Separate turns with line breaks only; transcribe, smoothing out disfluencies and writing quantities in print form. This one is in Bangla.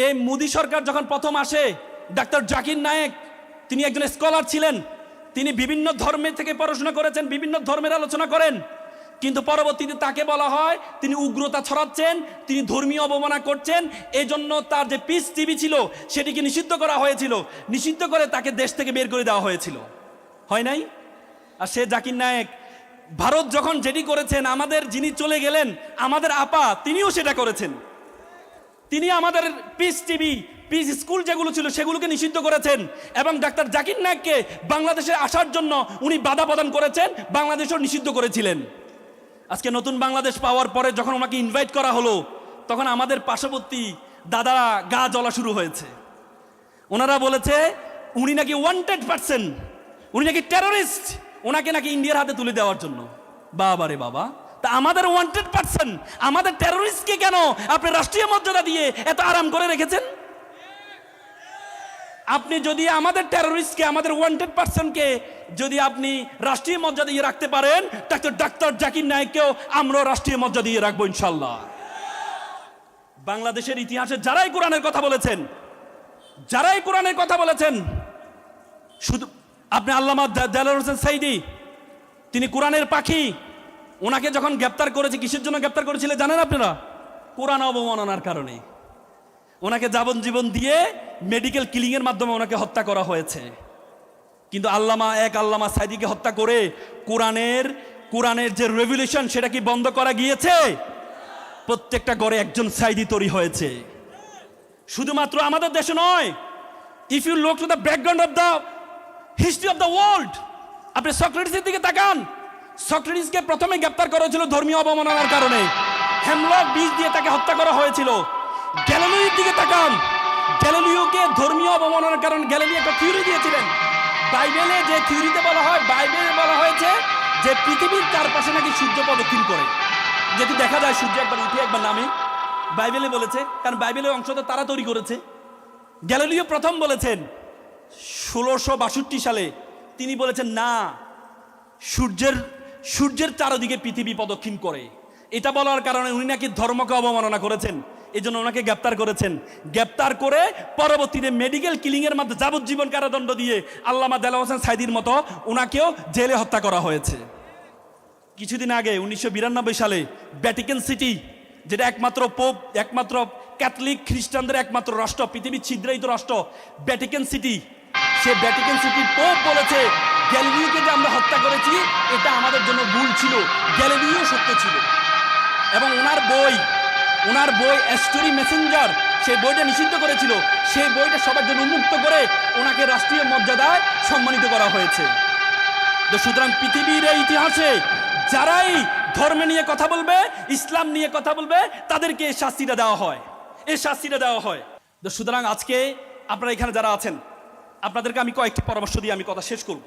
এই মোদী সরকার যখন প্রথম আসে, ডাক্তার জাকির নায়েক তিনি একজন স্কলার ছিলেন, তিনি বিভিন্ন ধর্মের থেকে পড়াশোনা করেছেন, বিভিন্ন ধর্মের আলোচনা করেন, কিন্তু পরবর্তীতে তাকে বলা হয় তিনি উগ্রতা ছড়াচ্ছেন, তিনি ধর্মীয় অবমাননা করছেন। এই জন্য তার যে পিস টিভি ছিল সেটিকে নিষিদ্ধ করা হয়েছিল, নিষিদ্ধ করে তাকে দেশ থেকে বের করে দেওয়া হয়েছিল, হয় নাই? আর সে জাকির নায়েক ভারত যখন যেটি করেছেন, আমাদের যিনি চলে গেলেন আমাদের আপা, তিনিও সেটা করেছেন। তিনি আমাদের পিস টিভি, পিস স্কুল যেগুলো ছিল সেগুলোকে নিষিদ্ধ করেছেন এবং ডাক্তার জাকির নায়েককে বাংলাদেশে আসার জন্য উনি বাধা প্রদান করেছেন, বাংলাদেশও নিষিদ্ধ করেছিলেন। আজকে নতুন বাংলাদেশ পাওয়ার পরে যখন ওনাকে ইনভাইট করা হলো, তখন আমাদের পার্শ্ববর্তী দাদারা গা জ্বলা শুরু হয়েছে। ওনারা বলেছে উনি নাকি ওয়ান্টেড পারসন, উনি নাকি টেররিস্ট, ওনাকে নাকি ইন্ডিয়ার হাতে তুলে দেওয়ার জন্য। বাবা রে বাবা, তা আমাদের ওয়ান্টেড পারসন, আমাদের টেররিস্টকে কেন আপনি রাষ্ট্রীয় মর্যাদা দিয়ে এত আরাম করে রেখেছেন? আপনি যদি আমাদের টেররিস্টকে, আমাদের ওয়ান্টেড পারসনকে যদি আপনি রাষ্ট্রীয় মর্যাদা দিয়ে রাখতে পারেন, ডাক্তার জাকির নায়েককেও আমরা রাষ্ট্রীয় মর্যাদা দিয়ে রাখবো ইনশাল্লাহ। বাংলাদেশের ইতিহাসে যারাই কোরআনের কথা বলেছেন, যারাই কোরআনের কথা বলেছেন, শুধু আপনি আল্লামা দেলোয়ার হোসেন সাইদি, তিনি কোরআনের পাখি, ওনাকে যখন গ্রেপ্তার করেছে, কিসের জন্য গ্রেপ্তার করেছিলেন জানেন আপনারা? কোরআন অবমাননার কারণে। ওনাকে যাবজ্জীবন দিয়ে মেডিকেল কিলিং এর মাধ্যমে ওনাকে হত্যা করা হয়েছে। কিন্তু আল্লামা সাইদিকে হত্যা করে কোরআনের যে রেভলিউশন সেটা কি বন্ধ করা গিয়েছে? প্রত্যেকটা ঘরে একজন সাইদি তৈরি হয়েছে, শুধুমাত্র আমাদের দেশে নয়। If you look to the background of the history of the world, আপনি সক্রেটিসের দিকে তাকান। সক্রেটিসকে প্রথমে গ্রেপ্তার করা হয়েছিল ধর্মীয় অবমাননার কারণে, হেমলক বিষ দিয়ে তাকে হত্যা করা হয়েছিল। গ্যালিলিওর দিকে তাকান, গ্যালিলিওকে ধর্মীয় অবমাননার কারণে গ্যালিলিও একটা থিওরি দিয়েছিলেন। বাইবেলে যে থিওরিতে বলা হয়, বাইবেলে বলা হয়েছে যে পৃথিবীর চারপাশে নাকি সূর্য প্রদক্ষিণ করে, যেটি দেখা যায় সূর্য একবার উঠে একবার নামে। বাইবেলে বলেছে, কারণ বাইবেলের অংশ তো তারা তৈরি করেছে। গ্যালিলিও প্রথম বলেছেন 1662 সালে, তিনি বলেছেন না, সূর্যের চারদিকে পৃথিবী প্রদক্ষিণ করে। এটা বলার কারণে উনি নাকি ধর্মকে অবমাননা করেছেন, এই জন্য ওনাকে গ্রেপ্তার করেছেন। গ্রেপ্তার করে পরবর্তীতে মেডিকেল কিলিং এর মাধ্যমে যাবজ্জীবন কারাদণ্ড দিয়ে আল্লামা দেলোয়ার হোসেন সাইদির মতো ওনাকেও জেলে হত্যা করা হয়েছে। কিছুদিন আগে 1992 সালে ভ্যাটিকান সিটি, যেটা একমাত্র ক্যাথলিক খ্রিস্টানদের একমাত্র রাষ্ট্র, পৃথিবীর ছিদ্রায়িত রাষ্ট্র ভ্যাটিকান সিটি, সে ভ্যাটিকান সিটির পোপ বলেছে গ্যালিলিওকে যে আমরা হত্যা করেছি এটা আমাদের জন্য ভুল ছিল, গ্যালিলিও সত্য ছিল। এবং ওনার বই স্টোরি মেসেঞ্জার, সেই বইটা নিষিদ্ধ করেছিল। সেই বইটা সবার জন্য উন্মুক্ত করে ওনাকে রাষ্ট্রীয় মর্যাদায় সম্মানিত করা হয়েছে। তো সুতরাং পৃথিবীর এই ইতিহাসে যারাই ধর্ম নিয়ে কথা বলবে, ইসলাম নিয়ে কথা বলবে, তাদেরকে এই শাস্তিটা দেওয়া হয়। তো সুতরাং আজকে আপনারা এখানে যারা আছেন, আপনাদেরকে আমি কয়েকটি পরামর্শ দিয়ে আমি কথা শেষ করব।